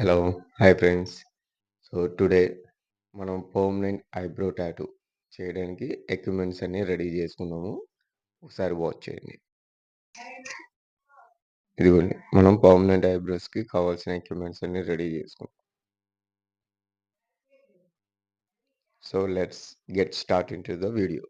Hello. Hi friends. So, today మనం permanent eyebrow tattoo చేయడానికి equipments అన్నీ రెడీ చేసుకున్నాము. ఒకసారి వాచ్ చేయండి. ఇదిగోండి. మనం పర్మనెంట్ ఐబ్రోస్‌కి కావాల్సిన ఎక్విప్‌మెంట్స్ అన్నీ రెడీ చేసుకున్నాం. So, let's get start into the video.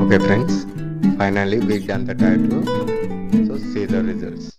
Okay friends, finally we done the tattoo. So see the results.